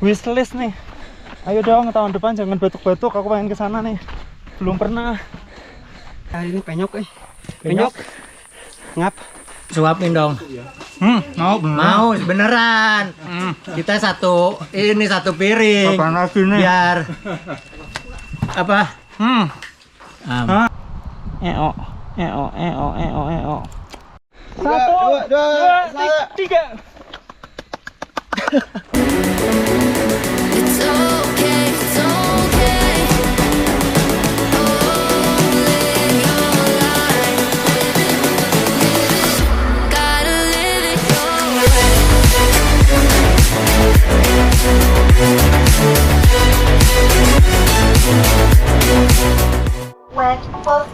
wishlist nih. Ayo dong tahun depan jangan batuk-batuk, aku pengen ke sana nih. Belum pernah. Hari ini penyok Penyok. Ngap. Suapin dong. Mau Beneran. Kita satu piring. Apaan lagi nih? Biar apa? Satu, dua, tiga. It's okay, it's okay. Oh, live your life. Gotta live it your way.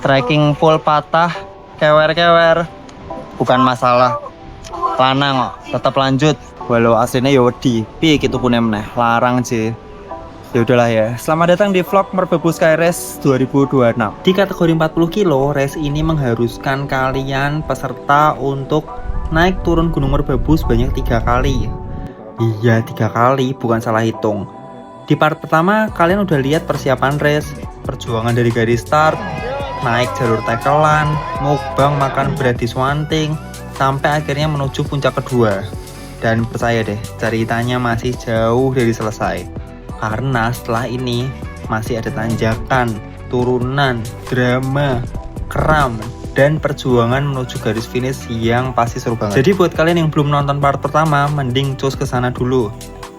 Trekking full patah, kewer-kewer. Bukan masalah. Lanang kok, tetap lanjut. Walau aslinya ya wedi, piye gitu pun meneh, larang sih. Ya udahlah ya. Selamat datang di vlog Merbabu Sky Race 2026. Di kategori 40 kilo, race ini mengharuskan kalian peserta untuk naik turun Gunung Merbabu sebanyak 3 kali. Iya, 3 kali, bukan salah hitung. Di part pertama, kalian udah lihat persiapan race, perjuangan dari garis start, naik jalur tekelan, mukbang makan berat di Swanting, sampai akhirnya menuju puncak kedua. Dan percaya deh, ceritanya masih jauh dari selesai. Karena setelah ini masih ada tanjakan, turunan, drama, kram, dan perjuangan menuju garis finish yang pasti seru banget. Jadi buat kalian yang belum nonton part pertama, mending cus ke sana dulu.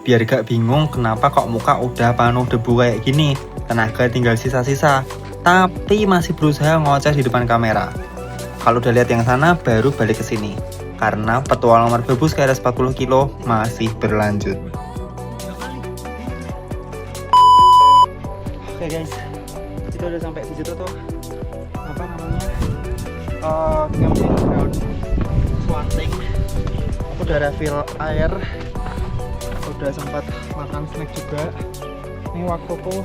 Biar gak bingung kenapa kok muka udah penuh debu kayak gini, tenaga tinggal sisa-sisa, tapi masih berusaha ngoceh di depan kamera. Kalau udah lihat yang sana, baru balik ke sini. Karena petualang Merbabu Sky Race 40 kilo masih berlanjut. Oke guys, kita udah sampai di situ tuh. Apa namanya? Camping ground Swanting. Aku udah refill air, udah sempat makan snack juga. Ini waktuku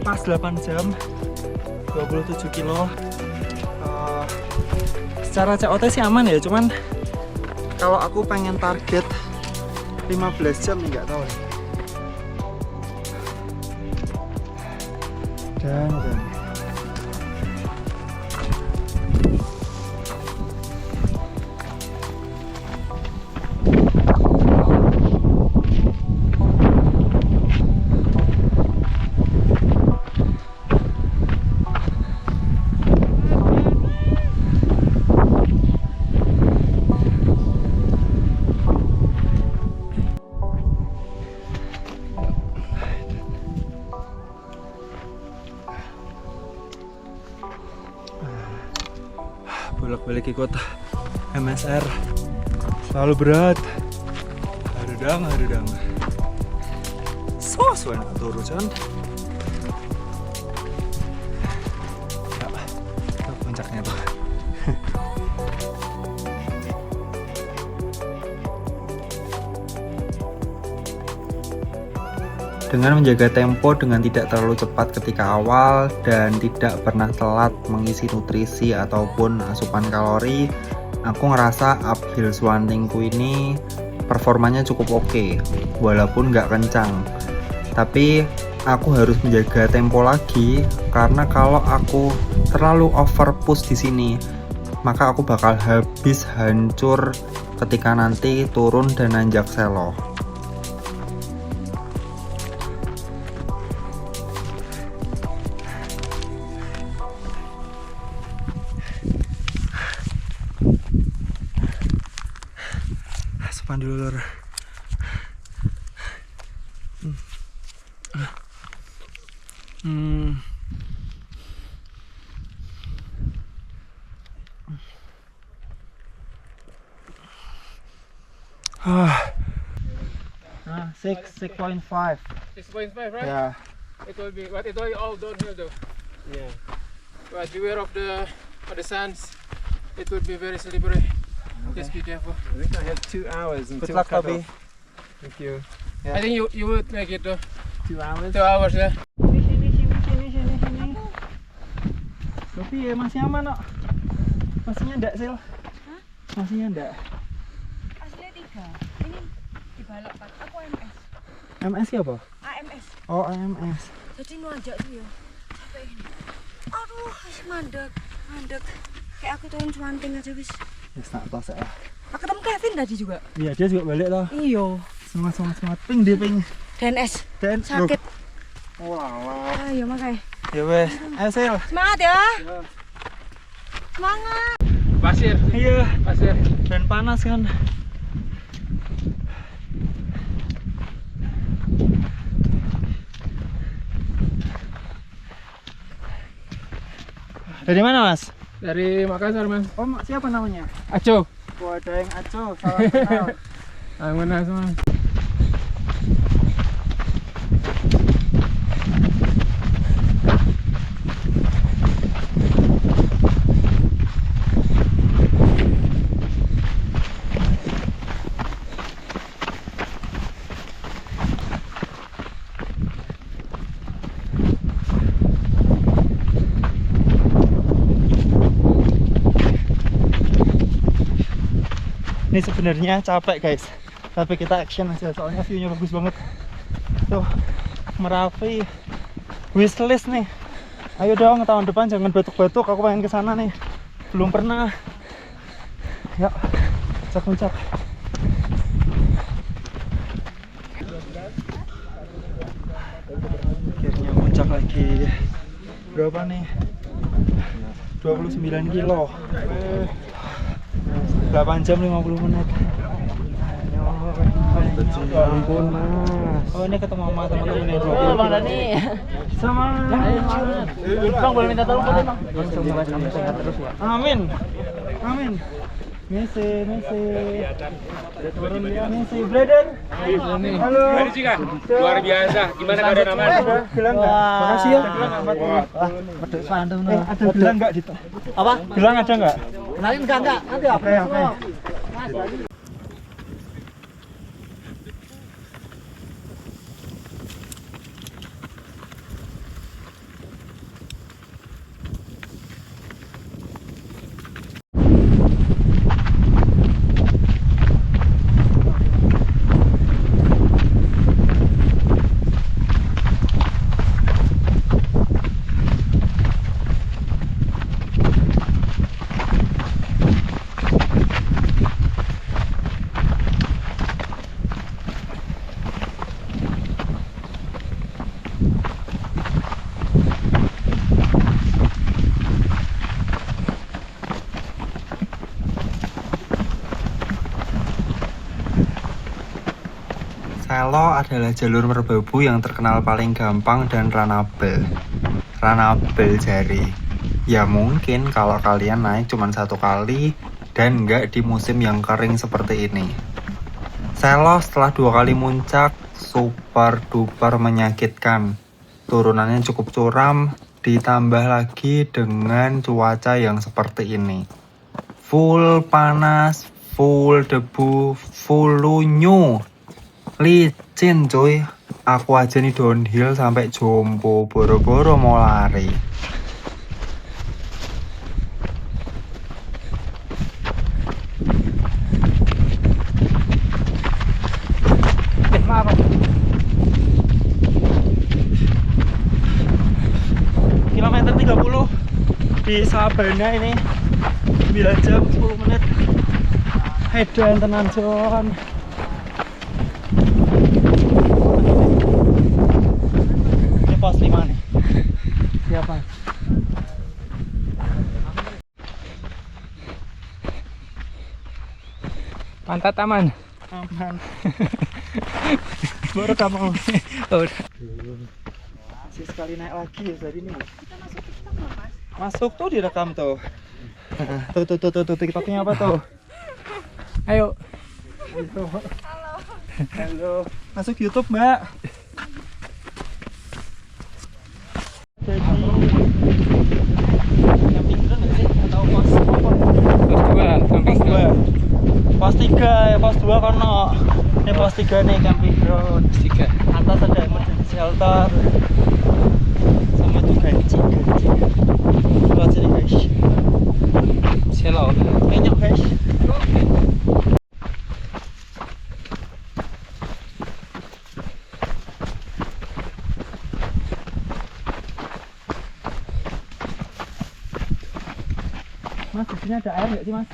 pas 8 jam, 27 kilo. Secara COT sih aman ya, cuman kalau aku pengen target 15 jam nih, nggak tahu nih. Dan bolak-balik ikut MSR selalu berat. Harudang suara turusan ya, puncaknya tuh. Dengan menjaga tempo dengan tidak terlalu cepat ketika awal dan tidak pernah telat mengisi nutrisi ataupun asupan kalori, aku ngerasa uphill Swantingku ini performanya cukup oke, walaupun nggak kencang. Tapi aku harus menjaga tempo lagi karena kalau aku terlalu over push di sini, maka aku bakal habis hancur ketika nanti turun dan nanjak selo. Asupan dulu lor. 6.5. 6.5, right? Yeah. It will be, but it will be all downhill though. Yeah. But beware of the sands. It will be very slippery. Okay. Just be careful. I think I have 2 hours until Good luck, cut Toby. off. Thank you. Yeah. I think you would make it though. 2 hours? 2 hours, yeah. Sini. Tapi ya masih aman kok. Masihnya enggak, Sil? Hah? Masihnya enggak. Aslinya 3. Ini dibalok Pak. Aku MS. MS ki apa? AMS. Oh, AMS. Jadi nuanjak tuh ya. Sampai ini. Aduh, wis mandek. Kayak aku turun semanting aja wis. Wis tak tos ya. Aku ketemu Kevin tadi juga. Iya, dia juga balik toh. Iya. Semangat. Ping dia ping. DNS. Dan Sakit. Oh, alah. Ayo makanya. Ya wes. Ayo Sil. Semangat ya. Semangat. Pasir. Iya. Pasir. Dan panas kan. Dari mana Mas? Dari Makassar, Mas. Oh, siapa namanya? Aco. Oh, ada yang Aco, salah kenal. Mana semua? Ini sebenarnya capek guys, tapi kita action aja soalnya view-nya bagus banget. Tuh, Merapi, wishlist nih. Ayo dong tahun depan jangan batuk-batuk, aku pengen ke sana nih. Belum pernah. Yuk, puncak. Akhirnya puncak lagi. Berapa nih? 29 kilo. 8 jam 50 menit. Ya ampun Mas. Oh ini ketemu sama teman-teman yang 20 kilo. Sama. Bang boleh minta tolong boleh Bang? Amin. Misi, brother. Halo. Luar biasa. Gimana keadaan aman? Gelang enggak? Makasih ya. Ada gelang enggak di Apa? Gelang ada enggak? Kenalin enggak? Nanti apa? Oke. Selo adalah jalur merbabu yang terkenal paling gampang dan runnable. Runnable jari. Ya mungkin kalau kalian naik cuma satu kali dan nggak di musim yang kering seperti ini. Selo setelah 2 kali muncak super duper menyakitkan. Turunannya cukup curam, ditambah lagi dengan cuaca yang seperti ini. Full panas, full debu, full lunyu. Licin cuy, aku aja nih downhill sampai jompo, boro-boro mau lari. Kilometer 30 di Sabana ini 9 jam 10 menit. Edan tenan Jon. Ini pos 5 nih. Siapa? Pantat aman. Aman. Baru kamu. Masih sekali naik lagi ya tadi nih. Masuk tuh direkam tuh. Tuh TikToknya apa tuh? Ayo. Halo. Masuk YouTube Mbak. Jadi camping ground nggak sih? Atau pos apa? Pos 2, camping Pos 2. Pos 3 ya, pos 2 kono. Ini pos 3 nih camping ground. 3. Atas ada emergency shelter. Sama tuh gaji. Lihat sini guys. Selo. Kenyok guys. Mas, di sini ada air nggak sih mas?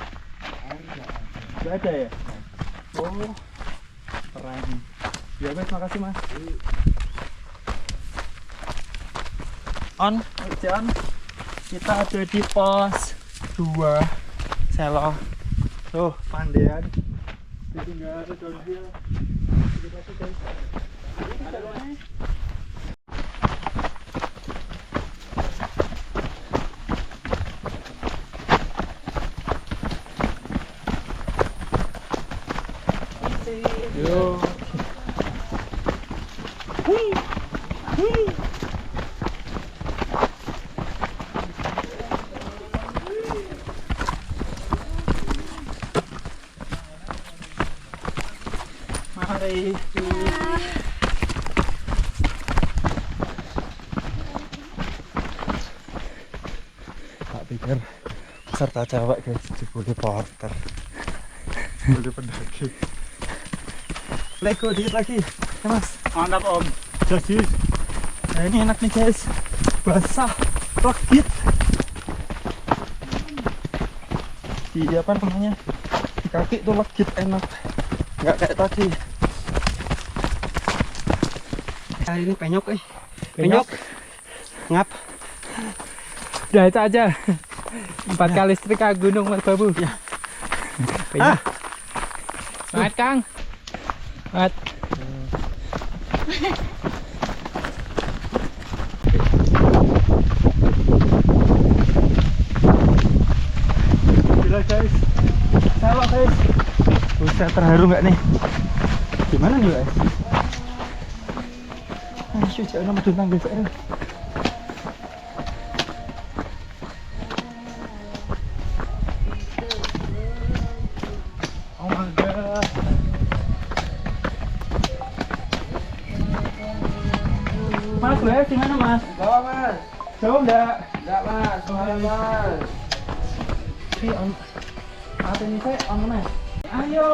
Nggak ada ya? Oh, keren. Ya mas, makasih mas. On, kita ada di pos 2 Selo. Tuh, Pandean. Tinggal ada downhill. Yo. Mari. Tak pikir peserta cewek guys dibully porter. Bully pendaki. Lego dikit lagi. Ya mas. Mantap om. Jadi. Nah ini enak nih guys. Basah, legit. Di apa namanya? Di kaki tuh legit enak. Nggak kayak tadi. Nah, ini penyok Penyok. Ngap. Udah itu aja. 4 kali setrika Gunung Merbabu. Ya. Penyok. Semangat Kang. Semangat. Gila guys. Salah guys. Bisa terharu nggak nih? Gimana nih guys? Ayo jangan nama tentang guys. Oh my god. Mas, gue di mana mas? Bawa mas. Jauh enggak? Enggak mas. Bawa mas. On. Apa ini saya on mana? Ayo.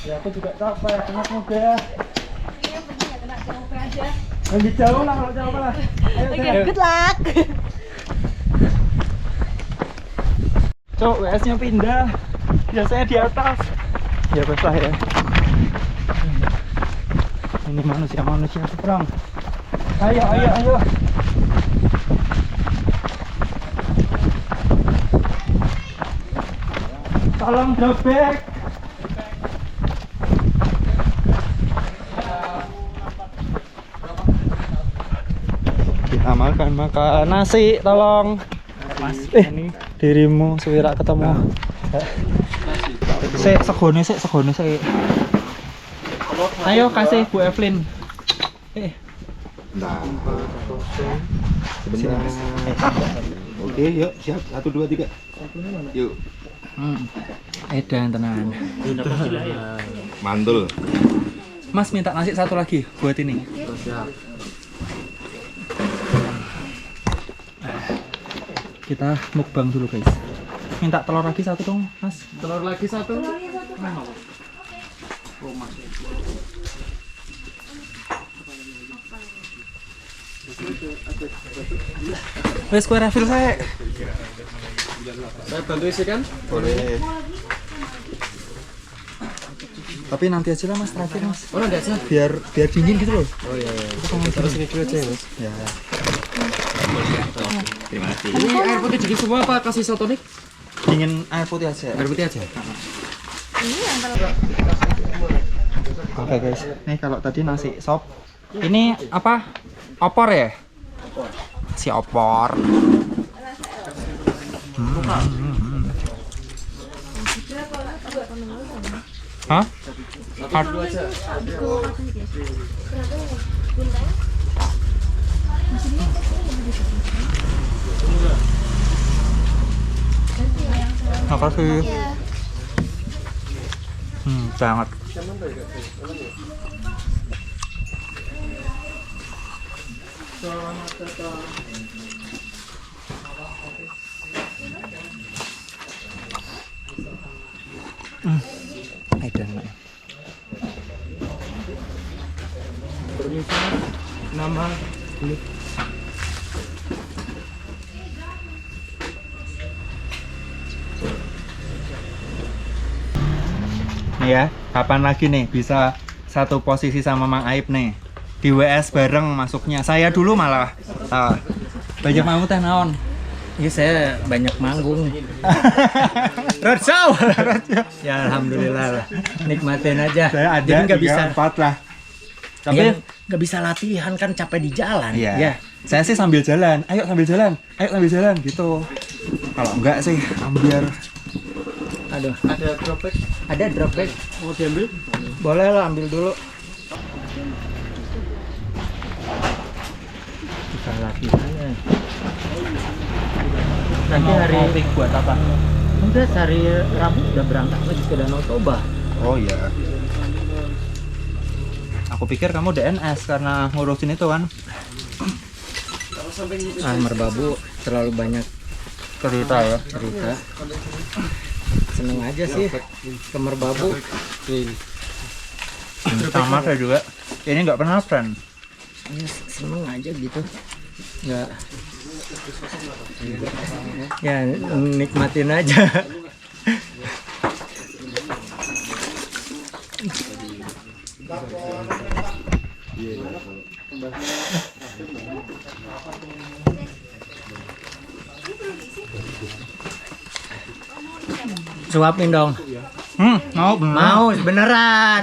Ya aku juga capek, enak juga. Iya, pergi ya, kena capek aja. Lebih jauh lah kalau jauh lah. Ayo, Oke, good luck. Cok, WS-nya pindah. Biasanya di atas. Ya besar ya. Ini manusia seberang. Ayo. Tolong drop back. Kita makan nasi, tolong. Mas, dirimu suwira ketemu. Segone. Ayo kasih Bu Evelyn. Sebentar. Oke, yuk siap. 1, 2, 3. Yuk. Edan tenan. Mantul. Mas minta nasi satu lagi buat ini. Kita mukbang dulu guys. Minta telur lagi satu dong, Mas. Telur lagi satu. Wes kue refill saya. Saya bantu isi kan? Boleh. Tapi nanti aja lah Mas, terakhir Mas. Oh nanti aja. Biar dingin gitu loh. Oh iya. Terus ini dulu aja ya mas. Ya. Terima kasih. Ini air putih dingin semua apa kasih isotonik? Dingin air putih aja. Air putih aja. Oke guys. Nih kalau tadi nasi sop. Ini apa? Opor ya? Si opor. Hah? Makasih. Sangat. Edan. Nama Ya, kapan lagi nih bisa satu posisi sama Mang Aib nih? Di WS bareng masuknya. Saya dulu malah. Banyak mau teh naon. Iya saya banyak manggung. Roadshow. Ya alhamdulillah lah. Nikmatin aja. Saya ada Jadi nggak bisa 4 lah. Tapi ya, nggak bisa latihan kan capek di jalan. iya. Ya. Saya sih sambil jalan. Ayo sambil jalan. Ayo sambil jalan gitu. Kalau enggak sih ambil. Aduh. Ada drop bag. Ada drop bag. Mau diambil? Boleh lah ambil dulu. Kita latihannya. Nanti hari buat apa? enggak hari Rabu udah berangkat lagi ke Danau Toba. Oh iya. Aku pikir kamu DNS karena ngurusin itu kan. Merbabu terlalu banyak Cerita ya. cerita. Seneng aja sih ke Merbabu. Sama saya juga. Ini nggak pernah friend. Ya, seneng aja gitu. Nggak. Ya nikmatin aja. Suapin dong. Mau bener. Mau beneran.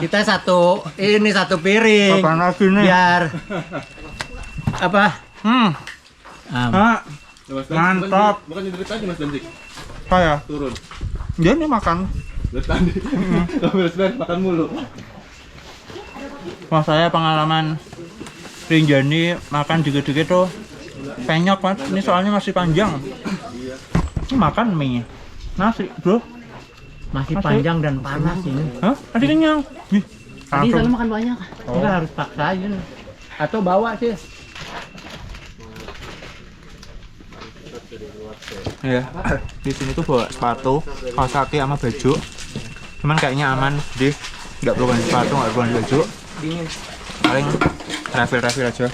Kita satu piring. Kapan lagi nih? Biar apa? Mantap. Bukan dari tadi Mas Dandik. Saya. Turun. Dia nih makan. Dari tadi. Kamu beres makan mulu. Wah, saya pengalaman Rinjani makan dikit-dikit tuh penyok mas. Ini soalnya masih panjang. Ini makan mie nasi bro. Masih Masih. panjang dan panas ini. Hah? Tadi kenyang. Ih, Tadi langsung. saya makan banyak. Enggak harus paksain. Atau bawa sih. Ya, di sini tuh bawa sepatu, kaos kaki sama baju. Cuman kayaknya aman, jadi nggak perlu ganti sepatu, nggak perlu ganti baju. Dingin. Paling refill aja.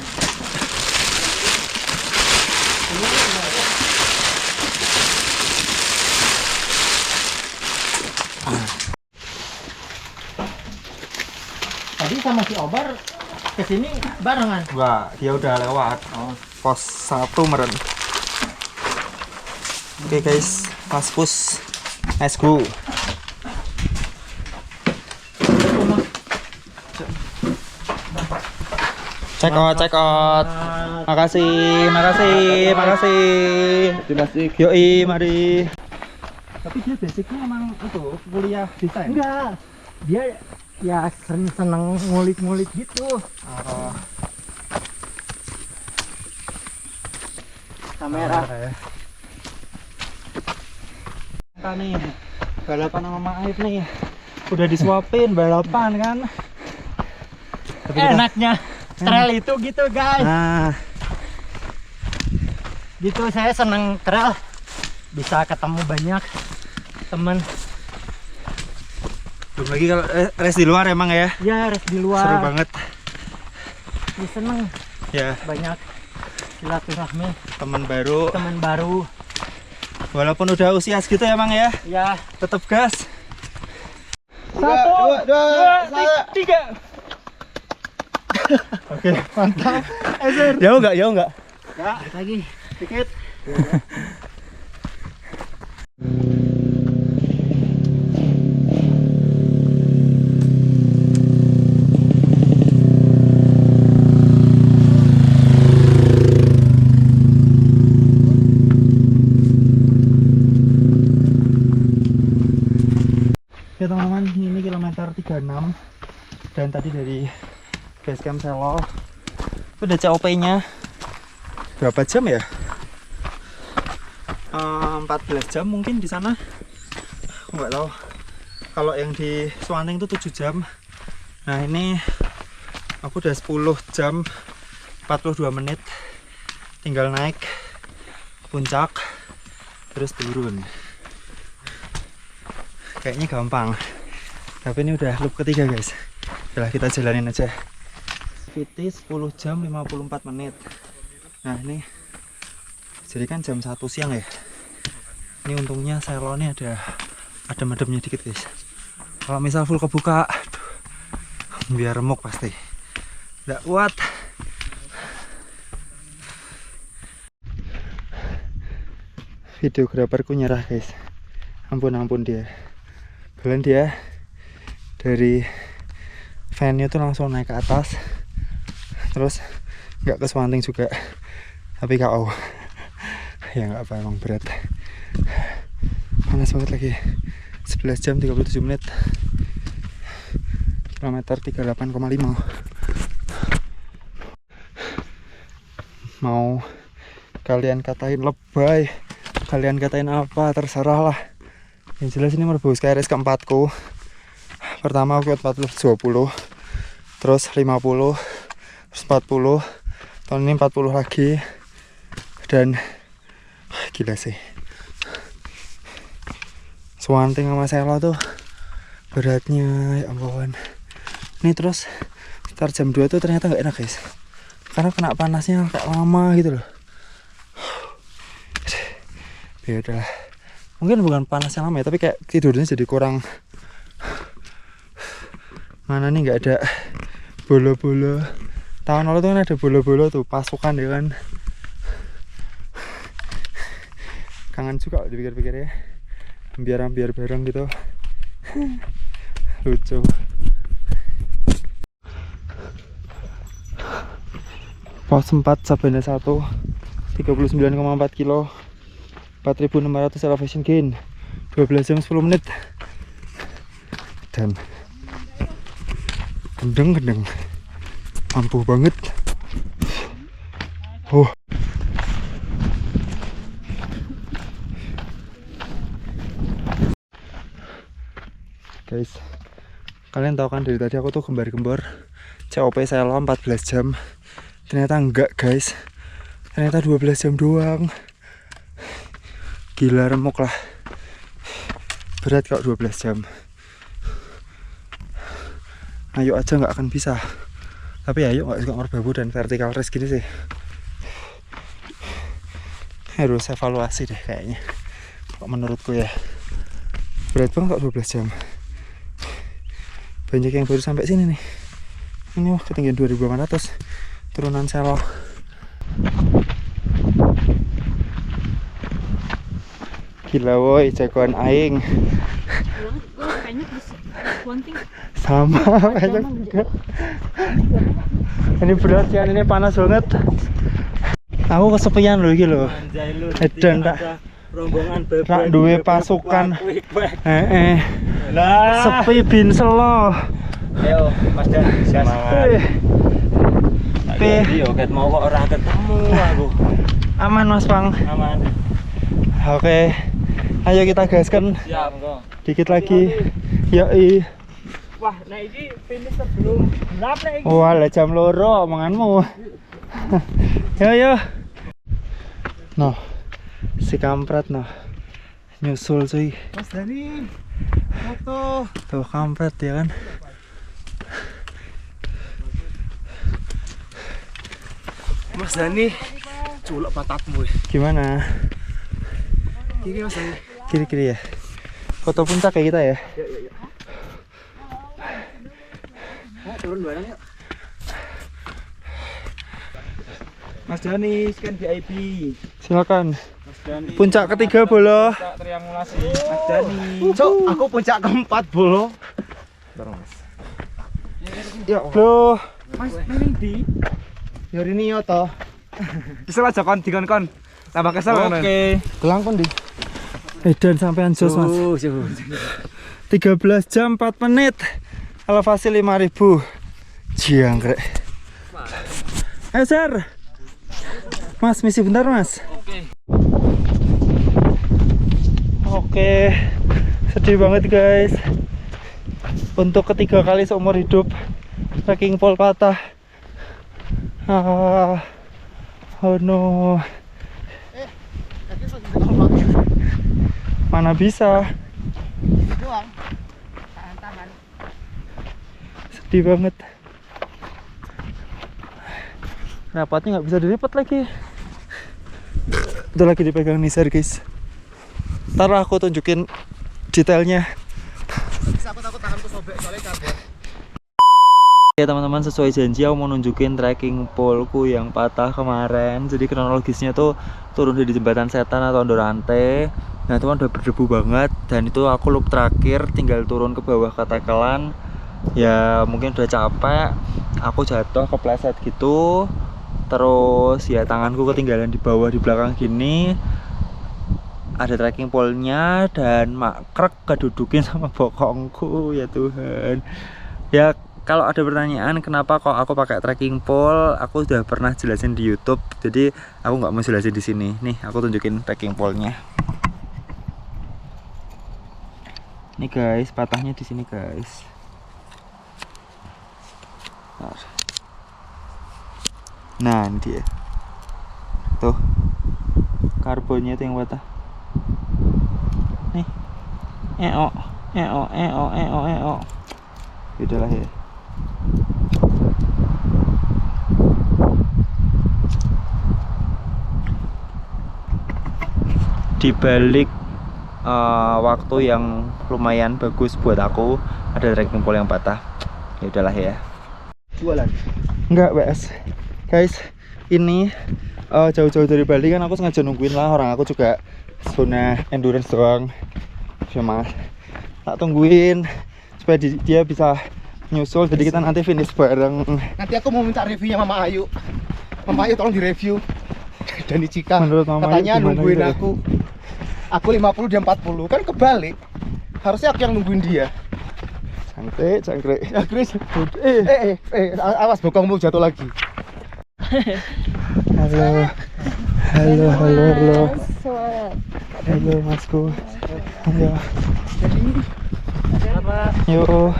Tadi sama si Obar kesini barengan. Wah, dia udah lewat. Pos 1 meren. Oke guys, pas push. Let's go. Check out. Makasih. Yoi, mari. Tapi dia basicnya emang itu kuliah desain. Enggak. Dia ya seneng ngulik-ngulik gitu. Kamera. Kita nih balapan sama Mang Aib nih. Udah disuapin balapan kan. Tapi kita- Enaknya trail itu gitu guys. Nah, Gitu saya seneng trail. Bisa ketemu banyak teman. belum lagi kalau race di luar emang ya. Ya res di luar. Seru banget. Ya, seneng Ya, banyak silaturahmi teman baru. teman baru. Walaupun udah usia segitu emang ya, Ya tetap gas. 1, 2, 3. Oke, mantap. Jauh nggak? Lagi. Dikit. Ya teman-teman, ini kilometer 36 dan tadi dari base camp Selo itu udah COP nya berapa jam ya? 14 jam mungkin di sana. Aku nggak tahu. Kalau yang di Swanting itu 7 jam. Nah ini aku udah 10 jam 42 menit. Tinggal naik puncak terus turun. Kayaknya gampang. Tapi ini udah loop ketiga guys. Udah kita jalanin aja. Activity 10 jam 54 menit. Nah ini jadi kan jam 1 siang ya. Ini untungnya salonnya ada adem-ademnya dikit guys. Kalau misal full kebuka, aduh, biar remuk pasti. Nggak kuat. Videograferku nyerah guys. Ampun dia. Kalian dia dari van-nya tuh langsung naik ke atas. Terus nggak kesuanting juga. Tapi KO. Ya nggak apa, emang berat. Panas banget lagi. 11 jam 37 menit. Kilometer 38,5. Mau kalian katain lebay, kalian katain apa, terserah lah. Yang jelas ini Merbabu Skyrace keempatku. Pertama aku 40-20, terus 50, terus 40, tahun ini 40 lagi. Dan gila sih, Swanting sama Sela tuh beratnya ya ampun. Ini terus sekitar jam 2 tuh ternyata nggak enak guys, karena kena panasnya kayak lama gitu loh. Ya udahlah, mungkin bukan panasnya lama ya, tapi kayak tidurnya jadi kurang. Mana nih nggak ada bolo-bolo. Tahun lalu tuh kan ada bolo-bolo tuh, pasukan ya kan. Kangen juga kalau dipikir-pikir ya, biar bareng gitu. Lucu. Pos 4 Sabana 1 39,4 kilo, 4.600 elevation gain, 12 jam 10 menit. Dan gendeng ampuh banget. Guys, kalian tahu kan dari tadi aku tuh gembar-gembor COP Sela 14 jam. Ternyata enggak guys, ternyata 12 jam doang. Gila, remuk lah. Berat kalau 12 jam. Ayo aja nggak akan bisa. Tapi ayo nggak suka Merbabu dan vertical race gini sih. Harus evaluasi deh kayaknya. Kok menurutku ya. Berat banget kok 12 jam. Banyak yang baru sampai sini nih. Ini wah ketinggian 2800. Turunan Selo. Gila woi, jagoan aing. Sama banyak juga. Ini berat ya, ini panas banget. Aku kesepian loh iki lho. Edan tak rombongan bebek. Duwe pasukan. Lah, sepi bin Selo. Ayo, Mas Dan, semangat. Yo, ket mau kok ora ketemu aku. Aman Mas Pang. Aman. Oke. Ayo kita gaskan. Siap, kok. Dikit lagi. Yoi. Wah, nah ini finish sebelum gelap nih. Wah, lah jam loro omonganmu. Yo. Noh. Si kampret noh. Nyusul cuy. Mas Dani, foto. Tuh kampret ya kan. Mas Dani, culek patatmu. Gimana? Kiri Mas Dani. Kiri-kiri ya. Foto puncak kayak kita ya. Turun bareng yuk. Mas Dani, scan VIP. Silakan. Mas Dani. Puncak ketiga bolo. Triangulasi. Mas Dani. Cok, aku puncak keempat bolo. Bareng Mas. Ya, loh. Mas, ini di. Yori ini yo toh. Kesel aja kon dikon-kon. Tambah kesel kan. Oke. Gelang kon di. Edan sampean jos Mas. 13 jam 4 menit. Elevasi 5000. Jangkrik. Ayo Sar. Mas, misi bentar Mas. Oke. Sedih banget guys. Untuk ketiga kali seumur hidup trekking pole patah. Oh no. Mana bisa. Sedih banget. Rapatnya nggak bisa dilipat lagi. Udah lagi dipegang Nisar guys. Ntar aku tunjukin detailnya. tanganku sobek soalnya kabel. Ya teman-teman, sesuai janji aku mau nunjukin trekking poleku yang patah kemarin. Jadi kronologisnya tuh turun dari jembatan setan atau Ondorante. Nah itu kan udah berdebu banget, dan itu aku loop terakhir tinggal turun ke bawah Katekelan. Ya mungkin udah capek, aku jatuh kepleset gitu. Terus ya tanganku ketinggalan di bawah di belakang gini. Ada trekking pole-nya dan makrek kedudukin sama bokongku, ya Tuhan. Ya kalau ada pertanyaan kenapa kok aku pakai trekking pole, aku sudah pernah jelasin di YouTube. Jadi aku nggak mau jelasin di sini. Nih aku tunjukin trekking pole-nya. Nih guys, patahnya di sini guys. Nah ini dia. Tuh karbonnya itu yang patah. Nih. Udahlah ya. Di balik waktu yang lumayan bagus buat aku, ada trekking pole yang patah. Ya udahlah ya. Jualan. Enggak, BS. Guys, ini jauh-jauh dari Bali kan aku sengaja nungguin lah, orang aku juga zona endurance doang. Ya mas, tak tungguin supaya dia bisa nyusul, jadi kita nanti finish bareng. Nanti aku mau minta reviewnya Mama Ayu. Mama Ayu tolong direview. Dan Cika Menurut Mama Ayu katanya gimana nungguin gitu ya? aku 50 dia 40, kan kebalik. Harusnya aku yang nungguin dia. Cangkrik. Ya Chris, awas bokongmu jatuh lagi. Halo masku. Ayo. Yuk.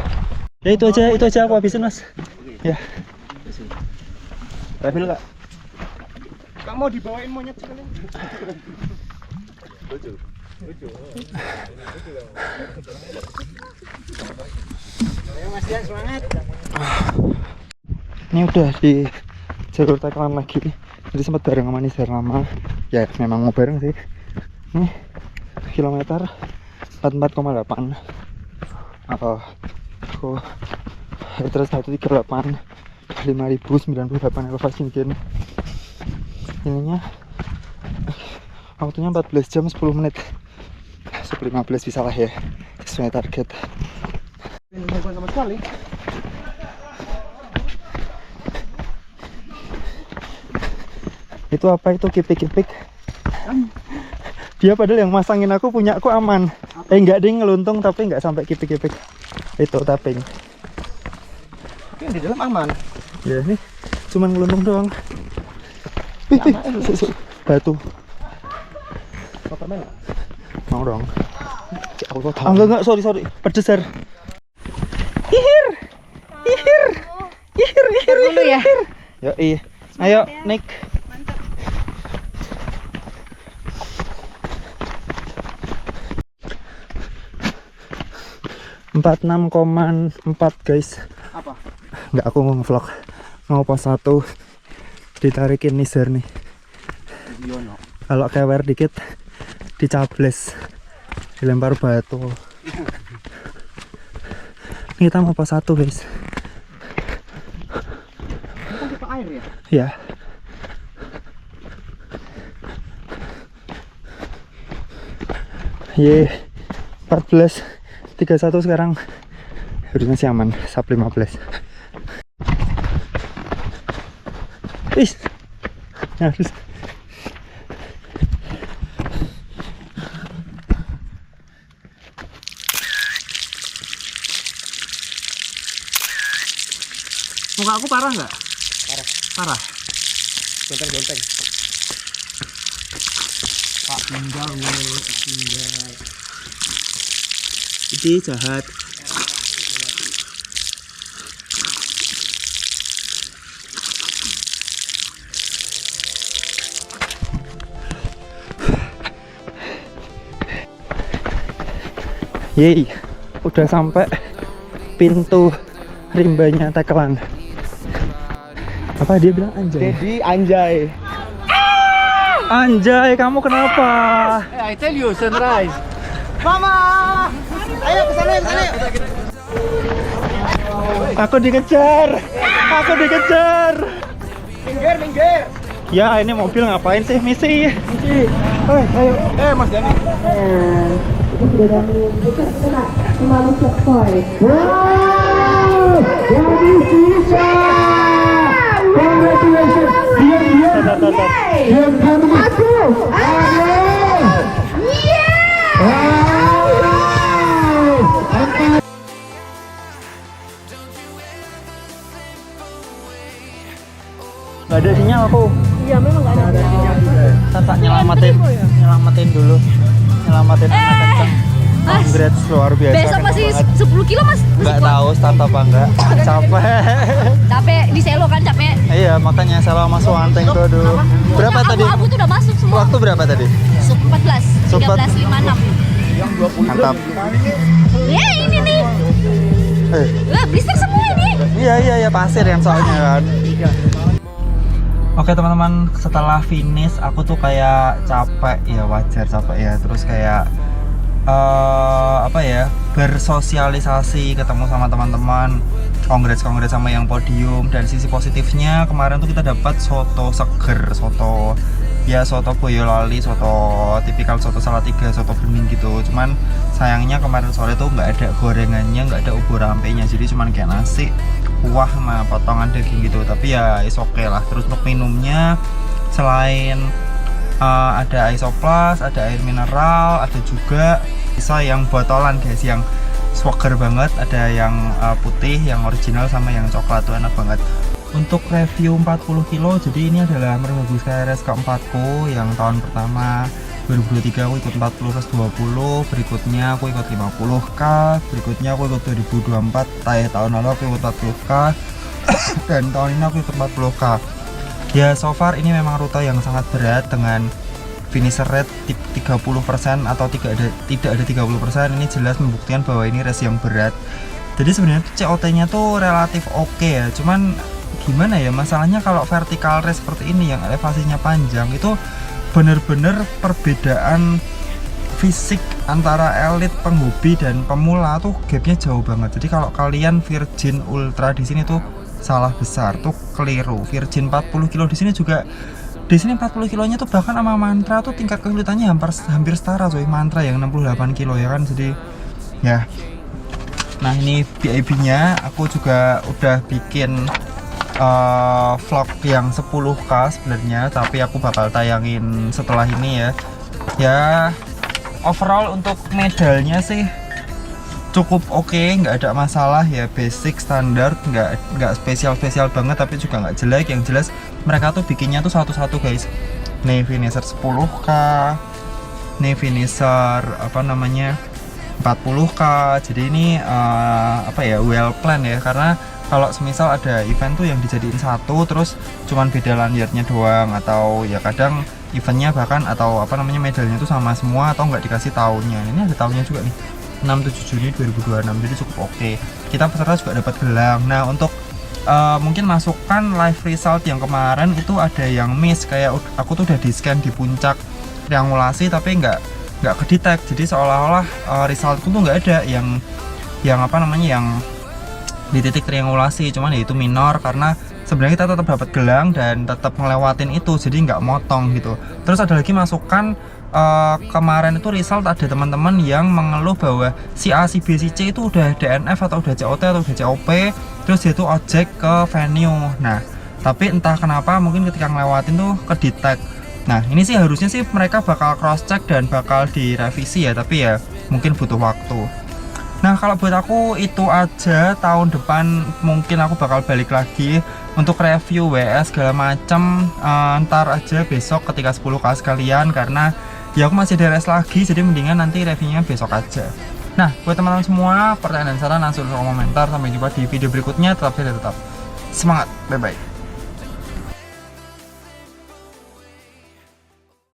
Ya itu aja aku habisin mas. Ya. Refill kak. Kamu mau dibawain monyet sekali? Ayo Mas Dian, semangat. Ini udah di jalur Tekelan lagi. Jadi sempat bareng sama Nizar lama. Ya memang mau bareng sih. Nih kilometer 44,8. Terus 138 5098 elevasi mungkin. Ininya waktunya 14 jam 10 menit. 15 bisa lah ya, sesuai target. Bukan sama sekali. Itu apa itu kipik-kipik? Dia padahal yang masangin aku, punya aku aman. Enggak ding, ngeluntung tapi enggak sampai kipik-kipik. Itu tapping. Tapi yang di dalam aman. Ya ini cuman ngeluntung doang. Batu. Mau permen nggak? Mau dong. Aku kok tahu. Enggak, sorry. Pedes, Sar. Ihir. Dulu ya. Ya iya. Ayo, Nick. 46,4 guys. Apa? Nggak, aku mau nge-vlog. Mau pos 1 ditarikin Nizar nih. Kalau kewer dikit dicables, dilempar batu. Ini kita mau pos 1 guys. Ini kan tipe air ya? Ya. Ye 14.31 sekarang. Harusnya sih aman, sub 15. Is. Harus. Muka aku parah nggak? Parah. Gonteng. Pak tinggal. Ini jahat. Yeay, udah sampai pintu rimbanya Tekelan. Apa dia bilang anjay? Jadi anjay. Anjay, kamu kenapa? I tell you sunrise. Mama, ayo kesana. Aku dikejar. Aku dikejar. Minggir. Ya, ini mobil ngapain sih? Misi. Ayo. Mas Dani. Gak ada sinyal aku. Iya, memang nggak ada. Tak nyelamatin dulu. Nyelamatin anak kenceng. Mas, Congrats, luar biasa. besok keren masih banget. 10 kilo mas. Nggak tahu start apa enggak. Capek. Capek di selo kan capek. Iya, makanya salah sama Swanteng tuh, aduh. Berapa tadi? Abu tuh udah masuk semua. Waktu berapa tadi? Sub 14, Sub 13.56. Mantap. Ya ini nih. Blister semua ini. Iya pasir yang soalnya kan. Oke teman-teman, setelah finish aku tuh kayak capek ya, wajar capek ya. Terus kayak apa ya, bersosialisasi, ketemu sama teman-teman, kongres sama yang podium. Dan sisi positifnya kemarin tuh kita dapat soto seger, soto Boyolali, soto tipikal soto Salatiga, soto bening gitu. Cuman sayangnya kemarin sore tuh nggak ada gorengannya, nggak ada ubur rampenya, jadi cuman kayak nasi, kuah sama potongan daging gitu. Tapi ya is oke lah. Terus untuk minumnya selain ada isoplas, ada air mineral, ada juga bisa yang botolan guys, yang swagger banget. Ada yang putih, yang original, sama yang coklat tuh enak banget. Untuk review 40 kilo, jadi ini adalah Merbabu SkyRace keempatku. Yang tahun pertama 2023 aku ikut 40 plus 20, berikutnya aku ikut 50k, berikutnya aku ikut 2024, tahun lalu aku ikut 40k, dan tahun ini aku ikut 40k. Ya so far ini memang rute yang sangat berat dengan finisher rate 30% atau tidak ada 30%. Ini jelas membuktikan bahwa ini race yang berat. Jadi sebenarnya COT-nya tuh relatif oke ya. Cuman gimana ya, masalahnya kalau vertical race seperti ini yang elevasinya panjang itu bener-bener perbedaan fisik antara elit, penghobi dan pemula tuh gapnya jauh banget. Jadi kalau kalian virgin ultra di sini tuh salah besar, tuh keliru. Virgin 40 kilo di sini juga, di sini 40 kilonya tuh bahkan sama mantra tuh tingkat kesulitannya hampir setara coy. Mantra yang 68 kilo ya kan, jadi ya. Nah ini BIB-nya aku juga udah bikin vlog yang 10k sebenarnya, tapi aku bakal tayangin setelah ini ya. Ya overall untuk medalnya sih cukup oke, nggak ada masalah ya, basic standar, nggak spesial banget tapi juga nggak jelek. Yang jelas mereka tuh bikinnya tuh satu-satu guys. Nih finisher 10k, nih finisher apa namanya 40k. Jadi ini apa ya, well plan ya, karena kalau semisal ada event tuh yang dijadiin satu terus cuman beda lanyardnya doang, atau ya kadang eventnya bahkan atau apa namanya medalnya tuh sama semua atau nggak dikasih tahunnya. Ini ada tahunnya juga nih, 6-7 Juni 2026, jadi cukup oke. Kita peserta juga dapat gelang. Nah untuk mungkin masukan live result yang kemarin itu ada yang miss, kayak aku tuh udah di scan di puncak triangulasi tapi nggak kedetek. Jadi seolah-olah resultku tuh nggak ada yang apa namanya yang di titik triangulasi. Cuman ya itu minor, karena sebenarnya kita tetap dapat gelang dan tetap ngelewatin itu, jadi nggak motong gitu. Terus ada lagi masukan, kemarin itu result ada teman-teman yang mengeluh bahwa si A, si B, si C itu udah DNF atau udah COT atau udah COP, terus dia tuh ojek ke venue. Nah tapi entah kenapa mungkin ketika ngelewatin tuh kedetek. Nah ini sih harusnya sih mereka bakal cross check dan bakal direvisi ya, tapi ya mungkin butuh waktu. Nah kalau buat aku itu aja. Tahun depan mungkin aku bakal balik lagi untuk review WS segala macem. Ntar aja besok ketika 10k sekalian, karena ya aku masih ada race lagi, jadi mendingan nanti reviewnya besok aja. Nah buat teman-teman semua, pertanyaan dan saran langsung kolom komentar. Sampai jumpa di video berikutnya, tetap semangat, bye bye.